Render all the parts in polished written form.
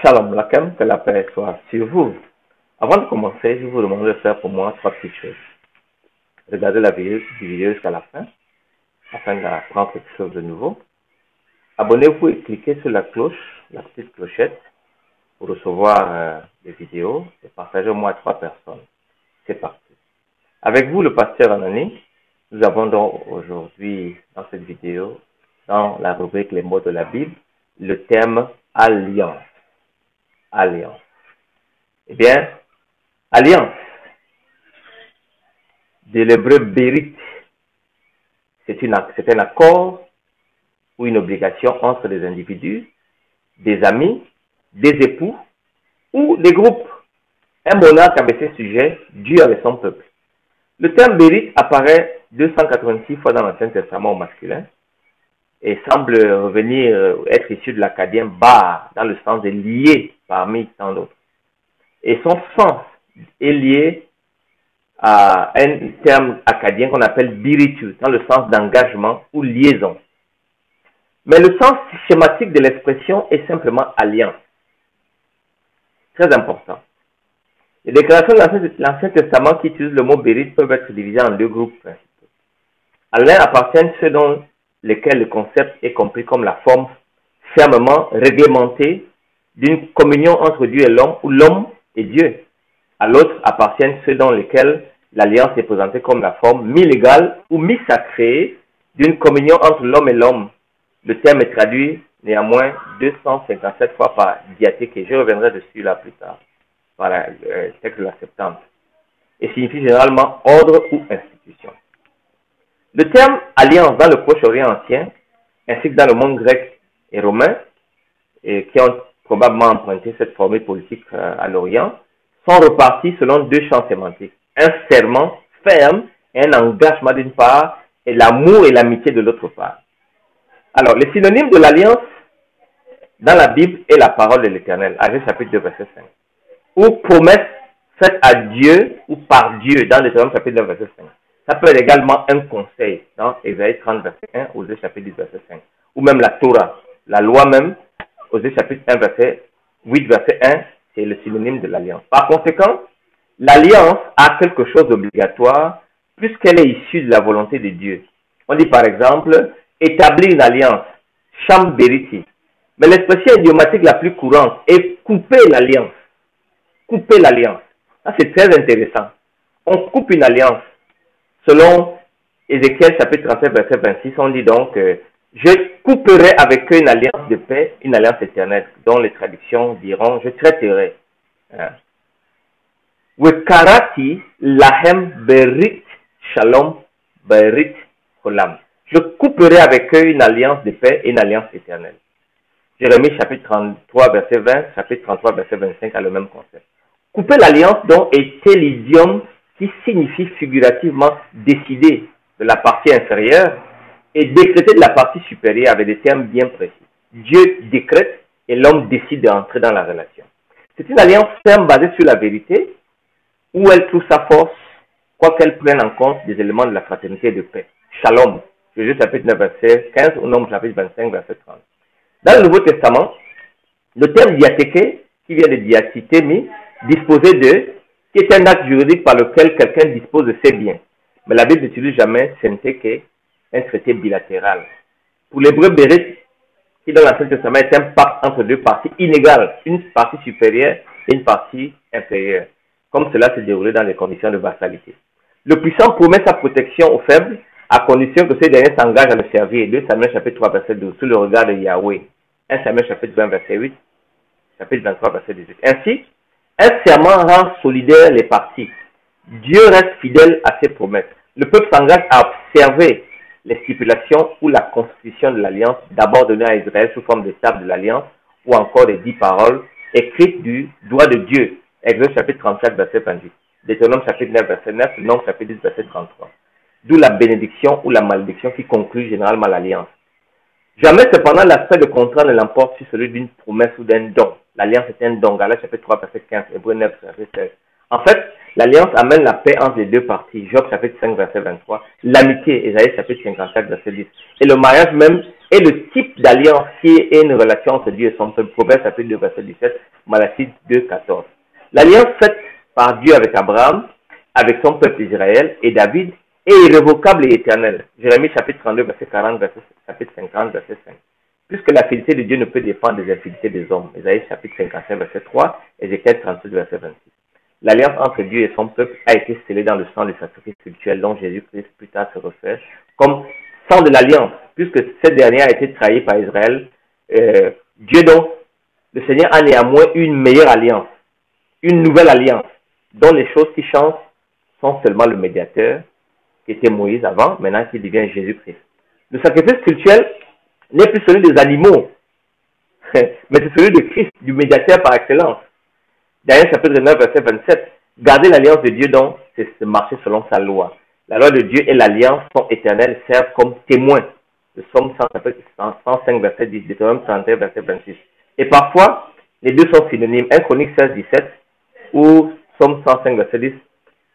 Shalom Lakem, que la paix soit sur vous. Avant de commencer, je vous demande de faire pour moi trois petites choses. Regardez la vidéo jusqu'à la fin, afin d'apprendre quelque chose de nouveau. Abonnez-vous et cliquez sur la cloche, la petite clochette, pour recevoir les vidéos et partagez-moi à 3 personnes. C'est parti. Avec vous, le pasteur Anani, nous avons donc aujourd'hui, dans cette vidéo, dans la rubrique Les mots de la Bible, le thème Alliance. Alliance. Eh bien, alliance, de l'hébreu bérit, c'est un accord ou une obligation entre des individus, des amis, des époux ou des groupes. Un monarque avec ses sujets, Dieu avec son peuple. Le terme bérit apparaît 286 fois dans l'Ancien Testament au masculin et semble revenir être issu de l'acadien bar, dans le sens de lié parmi tant d'autres. Et son sens est lié à un terme acadien qu'on appelle biritu, dans le sens d'engagement ou liaison. Mais le sens schématique de l'expression est simplement alliance. Très important. Les déclarations de l'Ancien Testament qui utilisent le mot bérit peuvent être divisées en 2 groupes principaux. À l'un appartiennent ceux dans lesquels le concept est compris comme la forme fermement réglementée d'une communion entre Dieu et l'homme ou l'homme et Dieu. À l'autre appartiennent ceux dans lesquels l'alliance est présentée comme la forme mi-légale ou mi-sacrée d'une communion entre l'homme et l'homme. Le terme est traduit néanmoins 257 fois par diathèque et je reviendrai dessus là plus tard, par le texte de la Septante, et signifie généralement ordre ou institution. Le terme alliance dans le Proche-Orient ancien, ainsi que dans le monde grec et romain, et qui ont probablement emprunté cette formule politique à l'Orient, sont repartis selon 2 champs sémantiques. Un serment ferme et un engagement d'une part, et l'amour et l'amitié de l'autre part. Alors, les synonymes de l'alliance dans la Bible est la parole de l'Éternel, Agé chapitre 2, verset 5. Ou promesse faite à Dieu ou par Dieu dans Deutéronome chapitre 9, verset 5. Ça peut être également un conseil dans Ésaïe 30, verset 1, Osée chapitre 10, verset 5. Ou même la Torah, la loi même, Osée chapitre 1, verset 8, verset 1, c'est le synonyme de l'alliance. Par conséquent, l'alliance a quelque chose d'obligatoire puisqu'elle est issue de la volonté de Dieu. On dit par exemple, établir une alliance, sham beriti. Mais l'expression idiomatique la plus courante est couper l'alliance. Couper l'alliance. Ça, c'est très intéressant. On coupe une alliance. Selon Ézéchiel chapitre 37, verset 26, on dit donc je couperai avec eux une alliance de paix, une alliance éternelle, dont les traductions diront je traiterai. Wekarati lahem berit shalom berit holam. Je couperai avec eux une alliance de paix et une alliance éternelle. Jérémie chapitre 33, verset 20, chapitre 33, verset 25 a le même concept. Couper l'alliance donc était l'idiome qui signifie figurativement décider de la partie inférieure et décréter de la partie supérieure avec des termes bien précis. Dieu décrète et l'homme décide d'entrer dans la relation. C'est une alliance ferme basée sur la vérité où elle trouve sa force, quoiqu'elle prenne en compte des éléments de la fraternité et de paix. Shalom, Jésus chapitre 9, verset 15 ou Nombre chapitre 25, verset 30. Dans le Nouveau Testament, le terme diathéké, qui vient de diathithémi, disposer de, qui est un acte juridique par lequel quelqu'un dispose de ses biens. Mais la Bible n'utilise jamais syntéké, un traité bilatéral. Pour l'hébreu bérit, qui dans l'Ancien Testament est un pacte entre 2 parties inégales, une partie supérieure et une partie inférieure, comme cela se déroulait dans les conditions de vassalité. Le puissant promet sa protection aux faibles, à condition que ces derniers s'engagent à le servir. 2 Samuel chapitre 3, verset 12, sous le regard de Yahweh. 1 Samuel chapitre 20, verset 8, chapitre 23, verset 18. Ainsi, un serment rend solidaires les parties. Dieu reste fidèle à ses promesses. Le peuple s'engage à observer les stipulations ou la constitution de l'alliance, d'abord donnée à Israël sous forme de table de l'alliance, ou encore des 10 paroles écrites du doigt de Dieu. Exode chapitre 34, verset 28. Deutéronome chapitre 9, verset 9, Nombre chapitre 10, verset 33. D'où la bénédiction ou la malédiction qui conclut généralement l'alliance. Jamais cependant l'aspect de contrat ne l'emporte sur celui d'une promesse ou d'un don. L'alliance est un don. Galates chapitre 3, verset 15, Hébreux 9, verset 16. En fait, l'alliance amène la paix entre les 2 parties. Job chapitre 5, verset 23. L'amitié, Ésaïe chapitre 54, verset 10. Et le mariage même est le type d'alliance qui est une relation entre Dieu et son peuple. Proverbe chapitre 2, verset 17, Malachie 2, 14. L'alliance faite par Dieu avec Abraham, avec son peuple Israël et David est irrévocable et éternelle. Jérémie chapitre 32, verset 40, chapitre 50, verset 5. Puisque la fidélité de Dieu ne peut dépendre des infidélités des hommes. Ésaïe chapitre 55, verset 3, Ézéchiel 38, verset 26. L'alliance entre Dieu et son peuple a été scellée dans le sang du sacrifice spirituel dont Jésus-Christ plus tard se refait comme sang de l'alliance, puisque cette dernière a été trahie par Israël. Dieu donc, le Seigneur a néanmoins une meilleure alliance, une nouvelle alliance, dont les choses qui changent sont seulement le médiateur, qui était Moïse avant, maintenant qui devient Jésus-Christ. Le sacrifice spirituel n'est plus celui des animaux, mais c'est celui de Christ, du médiateur par excellence. Daniel chapitre 9, verset 27. Garder l'alliance de Dieu donc, c'est se marcher selon sa loi. La loi de Dieu et l'alliance sont éternelles, servent comme témoins. Le psaume 105, verset 10, Deutéronome 31, verset 26. Et parfois, les deux sont synonymes. 1 Chronique 16, 17 ou psaume 105, verset 10.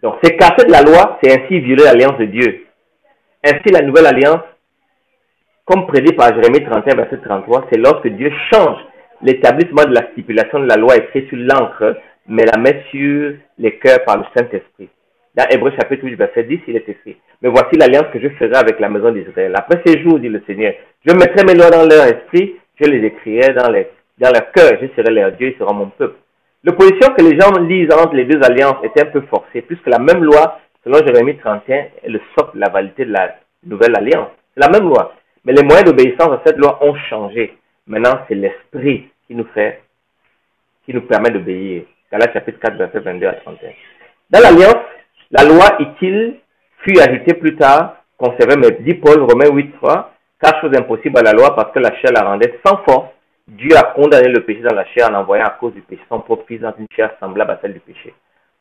Donc, s'écarter de la loi, c'est ainsi violer l'alliance de Dieu. Ainsi, la nouvelle alliance, comme prédit par Jérémie 31, verset 33, c'est lorsque Dieu change l'établissement de la stipulation de la loi écrite sur l'encre, mais la met sur les cœurs par le Saint-Esprit. Dans Hébreux chapitre 8, verset 10, il est écrit: mais voici l'alliance que je ferai avec la maison d'Israël. Après ces jours, dit le Seigneur, je mettrai mes lois dans leur esprit, je les écrirai dans leur cœur, je serai leur Dieu, ils seront mon peuple. L'opposition que les gens lisent entre les deux alliances est un peu forcée, puisque la même loi, selon Jérémie 31, est le socle de la validité de la nouvelle alliance. C'est la même loi. Mais les moyens d'obéissance à cette loi ont changé. Maintenant, c'est l'esprit qui nous permet d'obéir. Galates chapitre 4, verset 22 à 31. Dans l'alliance, la loi utile fut ajoutée plus tard, conservée, mais dit Paul, Romains 8, 3, 4 choses impossibles à la loi parce que la chair la rendait sans force. Dieu a condamné le péché dans la chair en envoyant à cause du péché son propre fils dans une chair semblable à celle du péché.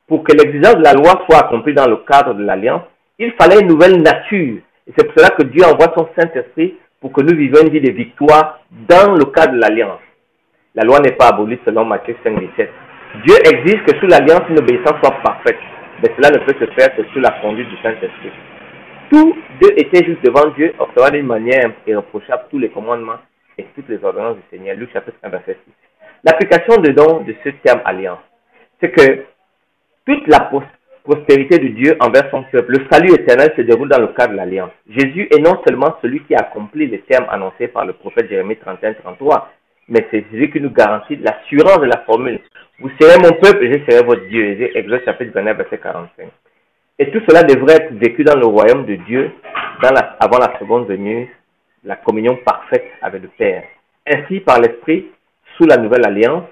Pour que l'exigence de la loi soit accomplie dans le cadre de l'alliance, il fallait une nouvelle nature. Et c'est pour cela que Dieu envoie son Saint-Esprit pour que nous vivions une vie de victoire dans le cadre de l'alliance. La loi n'est pas abolie selon Matthieu 5, 17. Dieu exige que sous l'alliance, une obéissance soit parfaite. Mais cela ne peut se faire que sous la conduite du Saint-Esprit. Tous deux étaient juste devant Dieu, observant d'une manière irréprochable tous les commandements et toutes les ordonnances du Seigneur. Luc chapitre 1, verset 6. L'application de ce terme alliance, c'est que toute la prospérité de Dieu envers son peuple, le salut éternel se déroule dans le cadre de l'alliance. Jésus est non seulement celui qui accomplit les termes annoncés par le prophète Jérémie 31, 33, mais c'est celui qui nous garantit l'assurance de la formule. Vous serez mon peuple et je serai votre Dieu. Exode chapitre 29, verset 45. Et tout cela devrait être vécu dans le royaume de Dieu avant la seconde venue, la communion parfaite avec le Père. Ainsi, par l'Esprit, sous la nouvelle alliance,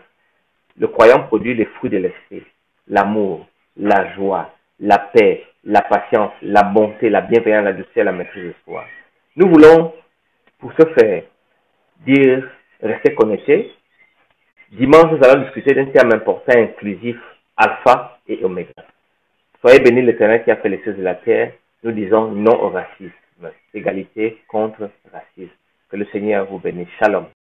le croyant produit les fruits de l'Esprit. L'amour, la joie, la paix, la patience, la bonté, la bienveillance, la douceur, la maîtrise de soi. Nous voulons, pour ce faire, rester connectés. Dimanche, nous allons discuter d'un terme important, inclusif, alpha et oméga. Soyez bénis l'Éternel qui a fait les choses de la terre. Nous disons non au racisme, égalité contre racisme. Que le Seigneur vous bénisse. Shalom.